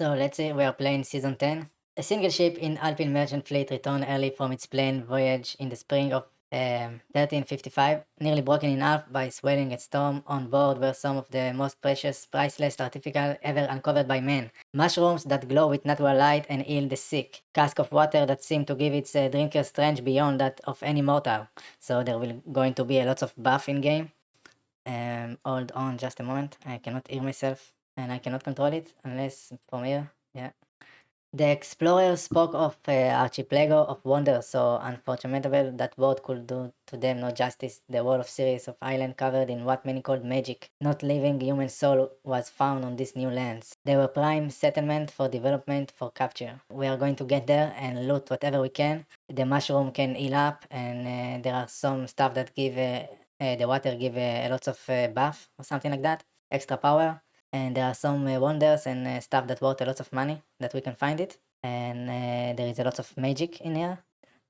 So let's say we are playing Season 10. A single ship in Alpine merchant fleet returned early from its planned voyage in the spring of 1355, nearly broken in half by swelling a storm. On board were some of the most precious, priceless artifact ever uncovered by man. Mushrooms that glow with natural light and heal the sick. Cask of water that seem to give its drinker strength beyond that of any mortal. So there will going to be a lot of buff in game. Hold on just a moment. I cannot hear myself and I cannot control it unless from here. Yeah. The explorer spoke of archipelago of wonders, so unfathomable that word could do to them no justice. The wall of series of island covered in what many called magic. Not living human soul was found on these new lands. They were prime settlement for development for capture. We are going to get there and loot whatever we can. The mushroom can heal up, and there are some stuff that give the water give a lots of buff or something like that, extra power. And there are some wonders and stuff that worth a lot of money that we can find it. And there is a lot of magic in here.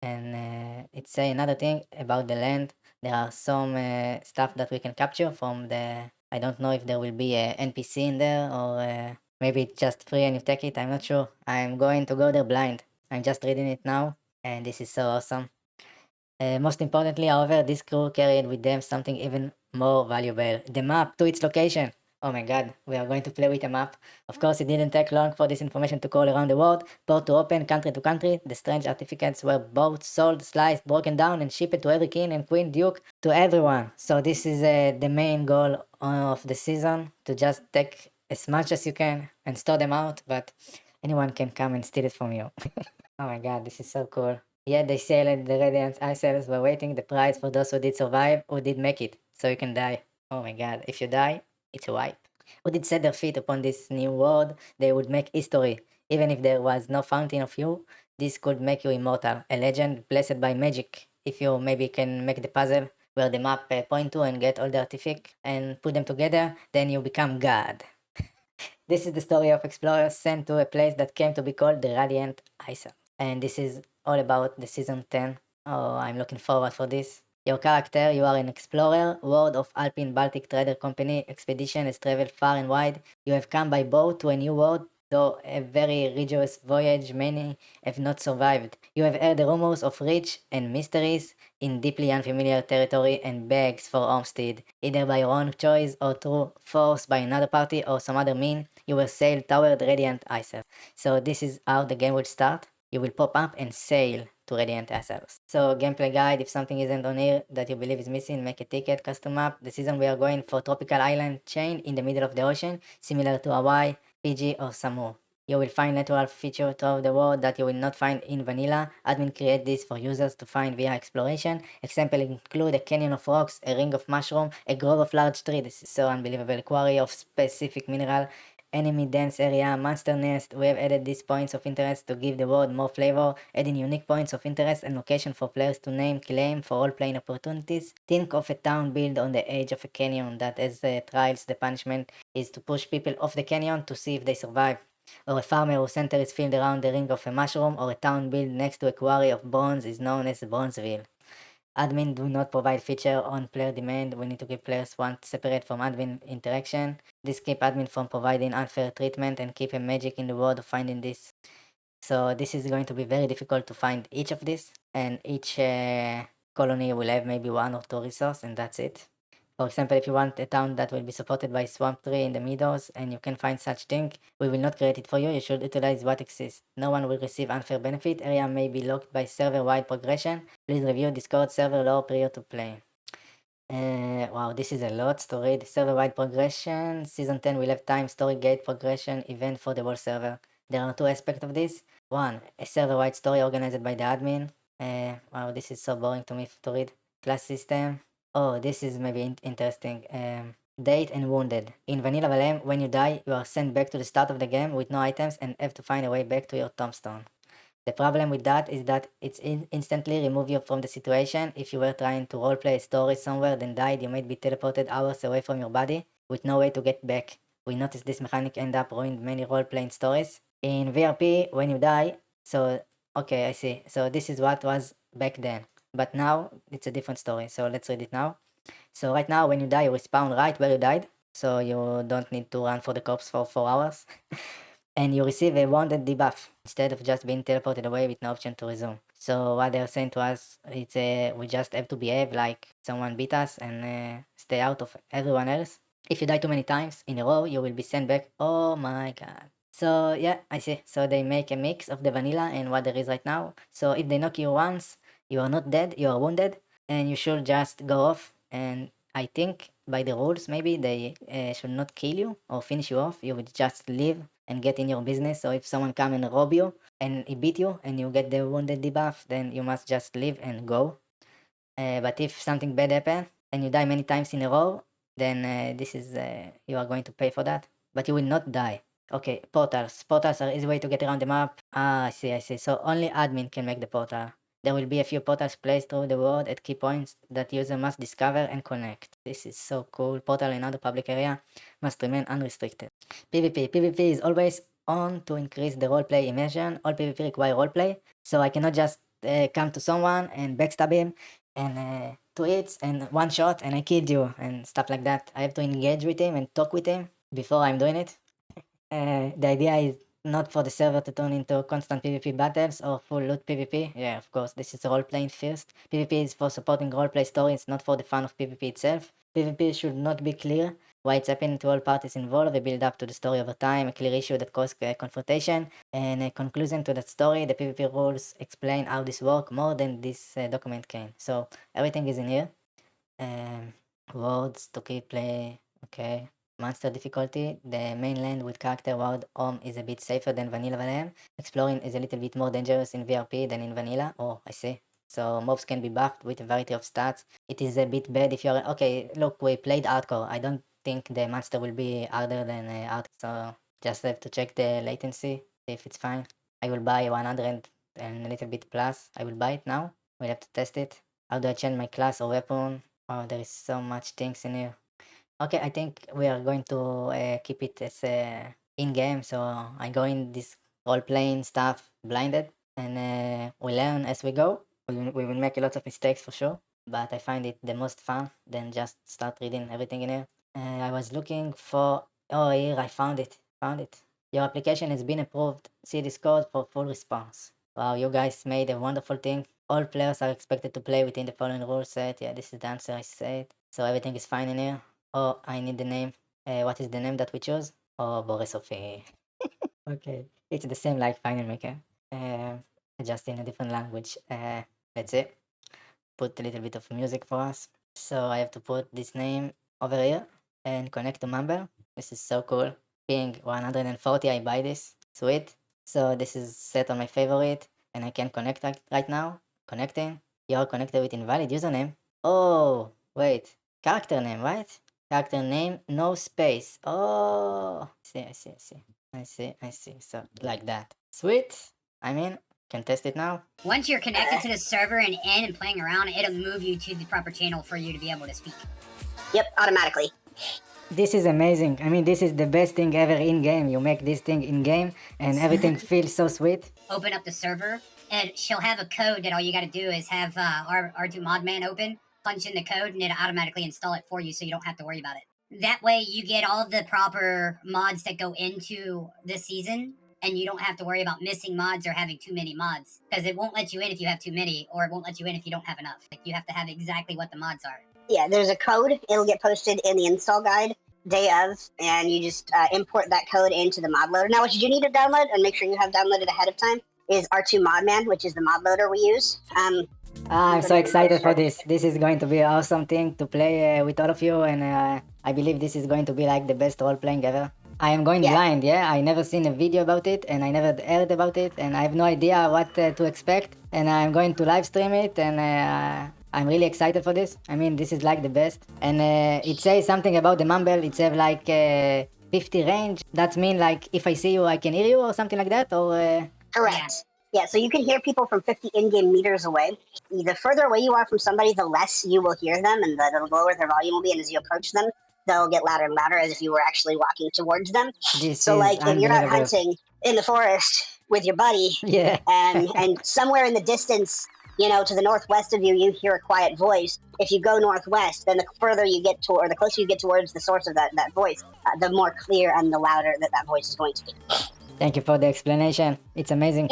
And it's another thing about the land. There are some stuff that we can capture from the. I don't know if there will be a NPC in there or maybe it's just free and you take it. I'm not sure. I'm going to go there blind. I'm just reading it now, and this is so awesome. Most importantly, however, this crew carried with them something even more valuable, the map to its location. Oh my god, we are going to play with a map. Of course, it didn't take long for this information to call around the world, port to open, country to country. The strange artifacts were bought, sold, sliced, broken down, and shipped to every king and queen, duke, to everyone. So this is the main goal of the season, to just take as much as you can and store them out, but anyone can come and steal it from you. Oh my god, this is so cool. Yet they sailed the Radiant Isles were waiting the prize for those who did survive, who did make it, so you can die. Oh my god, if you die, it's a wipe. Who did set their feet upon this new world, they would make history. Even if there was no fountain of youth, this could make you immortal, a legend blessed by magic. If you maybe can make the puzzle where the map point to and get all the artifacts and put them together, then you become God. This is the story of explorers sent to a place that came to be called the Radiant Isles. And this is all about the season 10. Oh, I'm looking forward for this. Your character, you are an explorer, ward of Alpine Baltic Trader Company. Expedition has traveled far and wide. You have come by boat to a new world, though a very rigorous voyage many have not survived. You have heard the rumors of rich and mysteries in deeply unfamiliar territory and begs for homestead, either by your own choice or through force by another party or some other mean. You will sail toward Radiant Isles. So this is how the game will start. You will pop up and sail to Radiant Isles. So gameplay guide, if something isn't on here that you believe is missing, make a ticket, custom map. The season we are going for tropical island chain in the middle of the ocean, similar to Hawaii, Fiji or Samoa. You will find natural features throughout the world that you will not find in vanilla. Admin create this for users to find via exploration. Example include a canyon of rocks, a ring of mushroom, a grove of large trees. This is so unbelievable. Quarry of specific mineral, enemy dense area, monster nest. We have added these points of interest to give the world more flavor, adding unique points of interest and location for players to name, claim for all playing opportunities. Think of a town built on the edge of a canyon that as trials the punishment is to push people off the canyon to see if they survive. Or a farmer whose center is filled around the ring of a mushroom, or a town built next to a quarry of bronze is known as Bronzeville. Admin do not provide feature on player demand. We need to keep players one separate from admin interaction. This keep admin from providing unfair treatment and keep a magic in the world of finding this. So this is going to be very difficult to find each of this, and each colony will have maybe one or two resources, and that's it. For example, if you want a town that will be supported by swamp tree in the meadows and you can find such thing, we will not create it for you. You should utilize what exists. No one will receive unfair benefit. Area may be locked by server-wide progression. Please review Discord server lore prior to play. Wow, this is a lot to read. Server-wide progression. Season 10 will have time story gate progression event for the whole server. There are two aspects of this. One, a server-wide story organized by the admin. Wow, this is so boring to me to read. Class system. Oh, this is maybe interesting. Date and wounded. In Vanilla Valheim, when you die, you are sent back to the start of the game with no items and have to find a way back to your tombstone. The problem with that is that it's instantly remove you from the situation. If you were trying to roleplay a story somewhere then died, you might be teleported hours away from your body with no way to get back. We noticed this mechanic end up ruined many role-playing stories. In VRP, when you die, so okay, I see. So this is what was back then. But now it's a different story. So let's read it now. So right now when you die, you respawn right where you died. So you don't need to run for the corpse for 4 hours. and you receive a wounded debuff instead of just being teleported away with no option to resume. So what they're saying to us, it's we just have to behave like someone beat us and stay out of everyone else. If you die too many times in a row, you will be sent back. Oh my god. So yeah, I see. So they make a mix of the vanilla and what there is right now. So if they knock you once, you are not dead, you are wounded, and you should just go off. And I think by the rules, maybe they should not kill you or finish you off. You would just leave and get in your business. So if someone come and rob you and he beat you and you get the wounded debuff, then you must just leave and go. But if something bad happen and you die many times in a row, then this is you are going to pay for that. But you will not die. Okay, portals. Portals are easy way to get around the map. Ah, I see, I see. So only admin can make the portal. There will be a few portals placed through the world at key points that user must discover and connect. This is so cool. Portal in other public area must remain unrestricted. PvP. PvP is always on to increase the roleplay immersion. All PvP require roleplay, so I cannot just come to someone and backstab him and 2 hits and one shot and I killed you and stuff like that. I have to engage with him and talk with him before I'm doing it. The idea is not for the server to turn into constant PvP battles or full loot PvP. Yeah, of course, this is role-playing first. PvP is for supporting roleplay stories, not for the fun of PvP itself. PvP should not be clear why it's happening to all parties involved, a build up to the story over time, a clear issue that causes confrontation, and a conclusion to that story. The PvP rules explain how this works more than this document can. So everything is in here. Words to keep play, okay. Monster difficulty, the mainland with character word home is a bit safer than vanilla Valheim. Exploring is a little bit more dangerous in VRP than in vanilla. Oh, I see. So mobs can be buffed with a variety of stats. It is a bit bad if you're... Okay, look, we played hardcore. I don't think the monster will be harder than hardcore. So just have to check the latency, see if it's fine. I will buy 100 and a little bit plus. I will buy it now. We'll have to test it. How do I change my class or weapon? Oh, there is so much things in here. Okay, I think we are going to keep it as in-game, so I go in this role-playing stuff blinded, and we learn as we go. We will make a lot of mistakes for sure, but I find it the most fun than just start reading everything in here. I was looking for... Oh, here, I found it. Found it. Your application has been approved. See this code for full response. Wow, you guys made a wonderful thing. All players are expected to play within the following rule set. Yeah, this is the answer I said. So everything is fine in here. Oh, I need the name. What is the name that we choose? Oh, Borisov. Okay, it's the same like Final Maker. Just in a different language. That's it. Put a little bit of music for us. So I have to put this name over here and connect to Mumble. This is so cool. Ping 140, I buy this. Sweet. So this is set on my favorite and I can connect right now. Connecting. You're connected with invalid username. Oh, wait. Character name, right? Character name, no space. Oh, I see. So, like that. Sweet. I mean, can test it now. Once you're connected to the server and in and playing around, it'll move you to the proper channel for you to be able to speak. Yep, automatically. This is amazing. I mean, this is the best thing ever in-game. You make this thing in-game and everything feels so sweet. Open up the server and she'll have a code that all you gotta do is have R2 Modman open, punch in the code, and it'll automatically install it for you so you don't have to worry about it. That way you get all the proper mods that go into the season and you don't have to worry about missing mods or having too many mods, because it won't let you in if you have too many, or it won't let you in if you don't have enough. Like, you have to have exactly what the mods are. Yeah, there's a code. It'll get posted in the install guide day of, and you just import that code into the mod loader. Now, what you do need to download, and make sure you have downloaded ahead of time, is R2 Modman, which is the mod loader we use. I'm so excited for this. This is going to be an awesome thing to play with all of you, and I believe this is going to be like the best role-playing ever. I am going blind, yeah? I never seen a video about it, and I never heard about it, and I have no idea what to expect, and I'm going to live stream it, and I'm really excited for this. I mean, this is like the best. And it says something about the mumble. It says like 50 range. That mean like if I see you, I can hear you or something like that? Or Correct. Yeah, so you can hear people from 50 in-game meters away. The further away you are from somebody, the less you will hear them, and the lower their volume will be, and as you approach them, they'll get louder and louder as if you were actually walking towards them. So like if you're not hunting in the forest with your buddy, and somewhere in the distance, you know, to the northwest of you, you hear a quiet voice. If you go northwest, then the further you get to, or the closer you get towards the source of that voice, the more clear and the louder that voice is going to be. Thank you for the explanation. It's amazing.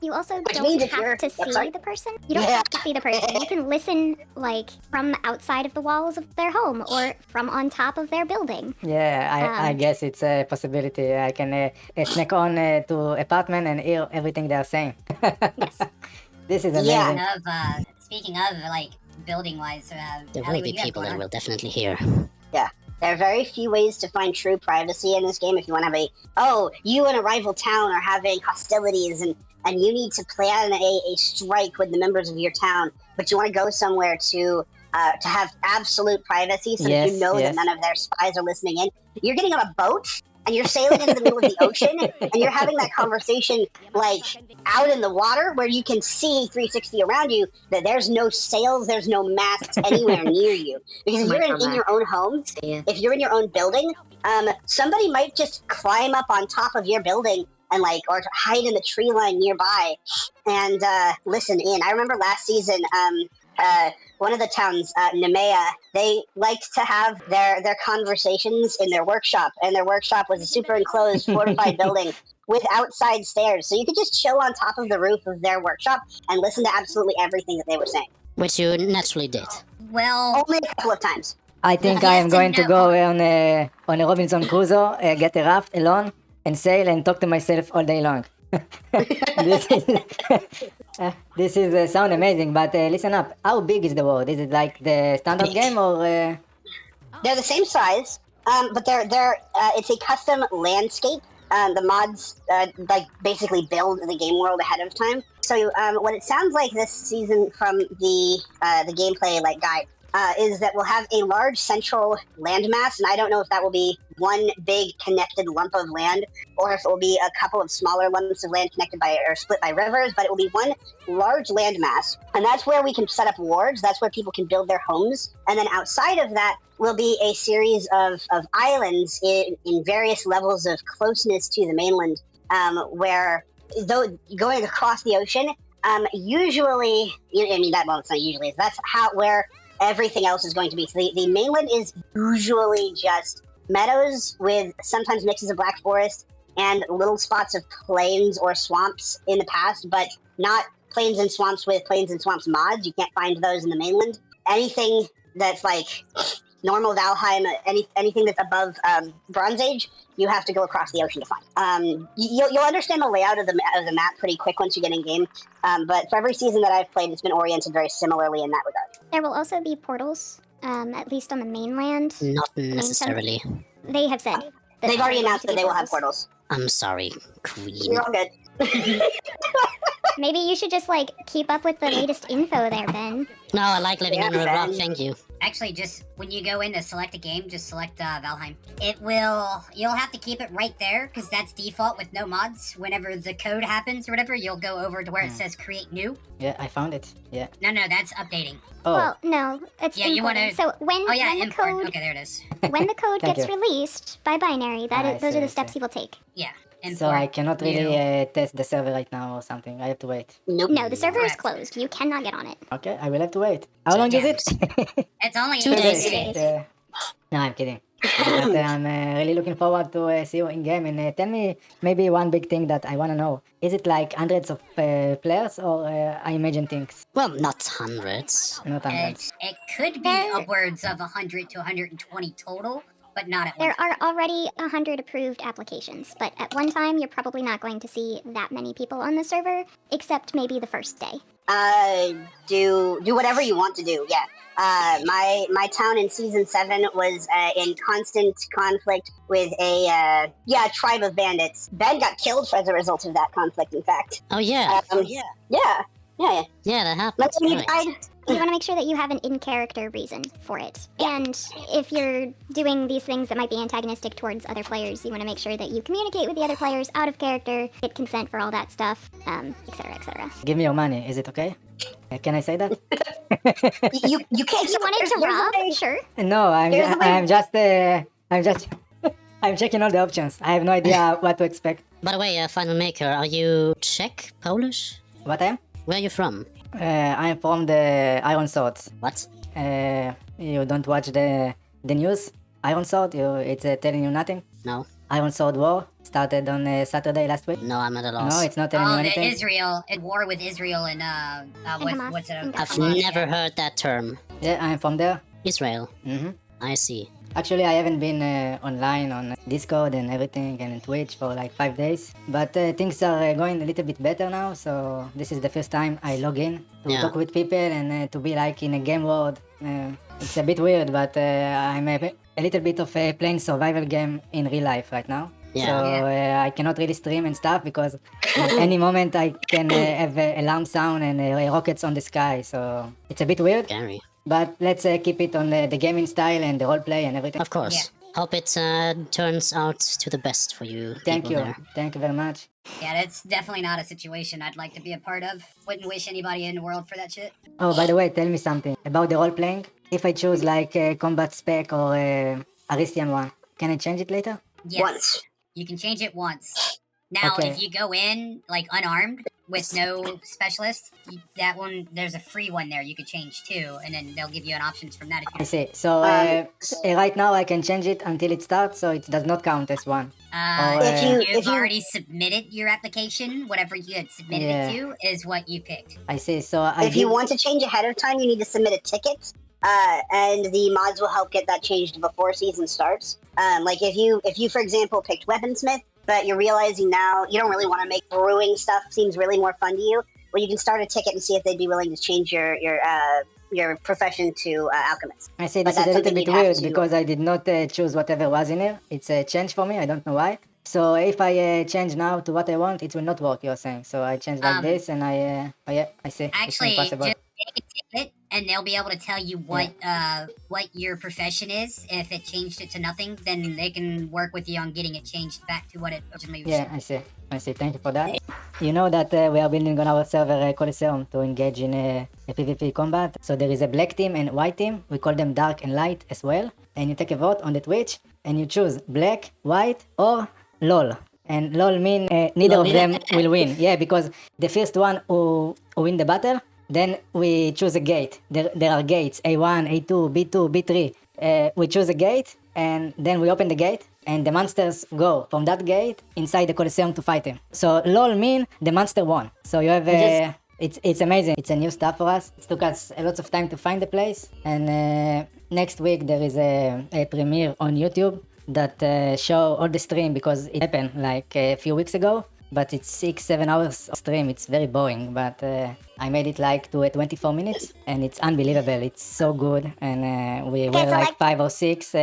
You also Which don't means if have you're- to I'm sorry? see the person. You don't Yeah. have to see the person. You can listen, like, from outside of the walls of their home or from on top of their building. Yeah, I guess it's a possibility. I can sneak on to apartment and hear everything they are saying. Yes. This is Yeah. amazing. Speaking of like building wise, There Ellie, will what be do you have people going that on? will definitely hear. There are very few ways to find true privacy in this game. If you want to have you and a rival town are having hostilities and you need to plan a strike with the members of your town, but you want to go somewhere to have absolute privacy so that Yes, you know yes. that none of their spies are listening in. You're getting on a boat and you're sailing into the middle of the ocean and you're having that conversation like out in the water where you can see 360 around you that there's no sails, there's no masts anywhere near you. Because if you're in your own home, if you're in your own building, somebody might just climb up on top of your building and or hide in the tree line nearby and listen in. I remember last season, one of the towns, Nemea, they liked to have their conversations in their workshop, and their workshop was a super enclosed, fortified building with outside stairs. So you could just chill on top of the roof of their workshop and listen to absolutely everything that they were saying. Which you naturally did. Well, Only a couple of times. I think I am going to go on a Robinson Crusoe, get a raft alone, and sail and talk to myself all day long. This is sound amazing, but listen up. How big is the world? Is it like the standard game or? They're the same size, but they're it's a custom landscape. The mods basically build the game world ahead of time. So what it sounds like this season from the gameplay guide is that we'll have a large central landmass, and I don't know if that will be one big connected lump of land or if it will be a couple of smaller lumps of land connected by or split by rivers, but it will be one large landmass, and that's where we can set up wards. That's where people can build their homes, and then outside of that will be a series of islands in various levels of closeness to the mainland, where though going across the ocean, usually, I mean that well, it's not usually. That's where everything else is going to be. So the mainland is usually just meadows with sometimes mixes of black forest and little spots of plains or swamps in the past, but not plains and swamps with plains and swamps mods. You can't find those in the mainland. Anything that's normal Valheim, anything that's above Bronze Age, you have to go across the ocean to find. You'll understand the layout of the map pretty quick once you get in game. But for every season that I've played, it's been oriented very similarly in that regard. There will also be portals, at least on the mainland. Not necessarily. They have said. They've already announced that they will have portals. I'm sorry, Queen. You're all good. Maybe you should just keep up with the latest info there, Ben. No, I like living Yeah, under a rock, Ben. thank you. actually, just when you go in to select a game, just select Valheim. You'll have to keep it right there because that's default with no mods. Whenever the code happens or whatever, you'll go over to where it says create new. Yeah, I found it. Yeah. No, that's updating. Oh, Well, no, it's Yeah, you importing. wanna- So when Oh yeah, the import. code Okay, there it is. when the code Thank gets you. released by binary, I those see, are the I steps see. you will take. Yeah. Import. so I cannot really new. test the server right now or something. I have to wait. Nope. No, the server is Correct. closed. You cannot get on it. Okay, I will have to wait. How long is it? It's only 2 days. 2 days. No, I'm kidding. But I'm really looking forward to see you in game. And tell me maybe one big thing that I want to know. Is it like hundreds of players or I imagine things? Well, not hundreds. Not hundreds. It could be There- upwards of 100 to 120 total, but not at one There time. are already 100 approved applications, but at one time you're probably not going to see that many people on the server, except maybe the first day. Do whatever you want to do. Yeah. My town in season 7 was in constant conflict with a tribe of bandits. Ben got killed as a result of that conflict. In fact. Oh yeah, Yeah. yeah, that happened. Let's say he Right. died. You want to make sure that you have an in-character reason for it. And if you're doing these things that might be antagonistic towards other players, you want to make sure that you communicate with the other players out of character, get consent for all that stuff, etc., etc. Give me your money. Is it okay? Can I say that? You can't. If you wanted to Here's the rob, thing. sure. No, Here's the way- I'm just I'm checking all the options. I have no idea what to expect. By the way, Final Maker, are you Czech, Polish? What I am? Where are you from? I'm from the Iron Sword. What? You don't watch the news? Iron Sword? It's telling you nothing? No. Iron Sword War started on Saturday last week? No, I'm at a loss. No, it's not telling you Oh, the anything. Israel, at war with Israel and Hamas. what's it? And I've Hamas, never yeah. heard that term. Yeah, I'm from there. Israel. hmm I see. Actually, I haven't been online on Discord and everything and Twitch for like 5 days. But things are going a little bit better now, so this is the first time I log in to Yeah. talk with people and to be like in a game world. It's a bit weird, but I'm a little bit of playing survival game in real life right now. Yeah. So I cannot really stream and stuff because any moment I can have alarm sound and rockets on the sky. So it's a bit weird. Scary. But let's keep it on the gaming style and the roleplay and everything. Of course. Hope it turns out to the best for you. Thank people you. There. Thank you very much. Yeah, that's definitely not a situation I'd like to be a part of. Wouldn't wish anybody in the world for that shit. Oh, by the way, tell me something about the role-playing. If I choose like a combat spec or Aristian one, can I change it later? Yes. Once. You can change it once. Now, Okay. if you go in like unarmed with no specialist, that one there's a free one there you could change too, and then they'll give you an options from that. If I you see. So right now I can change it until it starts, so it does not count as one. you've already submitted your application, whatever you had submitted Yeah. it to is what you picked. I see. So I If you give- want to change ahead of time, you need to submit a ticket, and the mods will help get that changed before season starts. Like if you, for example, picked weaponsmith, but you're realizing now you don't really want to make brewing stuff seems really more fun to you, well, you can start a ticket and see if they'd be willing to change your profession to alchemist. I see. But This is a that's little something bit you'd have weird to- because I did not choose whatever was in here. It's a change for me. I don't know why. So if I change now to what I want, it will not work. You're saying. So I change like this, and I yeah, I see. Actually, it's impossible. just take a ticket, and they'll be able to tell you what your profession is. If it changed it to nothing, then they can work with you on getting it changed back to what it originally was. Yeah, I see. I see. Thank you for that. You know that we are building on our server Coliseum to engage in a PvP combat. So there is a black team and white team. We call them dark and light as well. And you take a vote on the Twitch and you choose black, white, or LOL. And LOL mean neither of them will win. Yeah, because the first one who win the battle, then we choose a gate. There are gates, A1, A2, B2, B3. We choose a gate and then we open the gate and the monsters go from that gate inside the Coliseum to fight him. So LOL mean the monster won. So you have it's amazing. It's a new stuff for us. It took us a lot of time to find the place. And next week there is a premiere on YouTube that show all the stream because it happened like a few weeks ago. But it's 6-7 hours of stream. It's very boring, but I made it like to 24 minutes and it's unbelievable. It's so good. And we were so like 5 or 6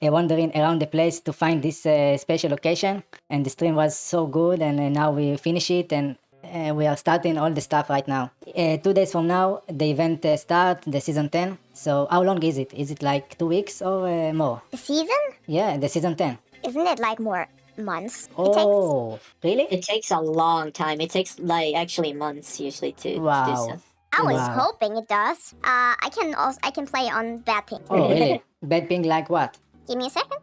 wandering around the place to find this special location. And the stream was so good. And now we finish it and we are starting all the stuff right now. 2 days from now, the event starts, the season 10. So how long is it? Is it like 2 weeks or more? The season? Yeah, the season 10. Isn't it like more months? Oh, really? It takes a long time. It takes like actually months usually to do Wow. so. I was Wow. hoping it does. I can play on that ping. Oh, really? Bad ping like what? Give me a second.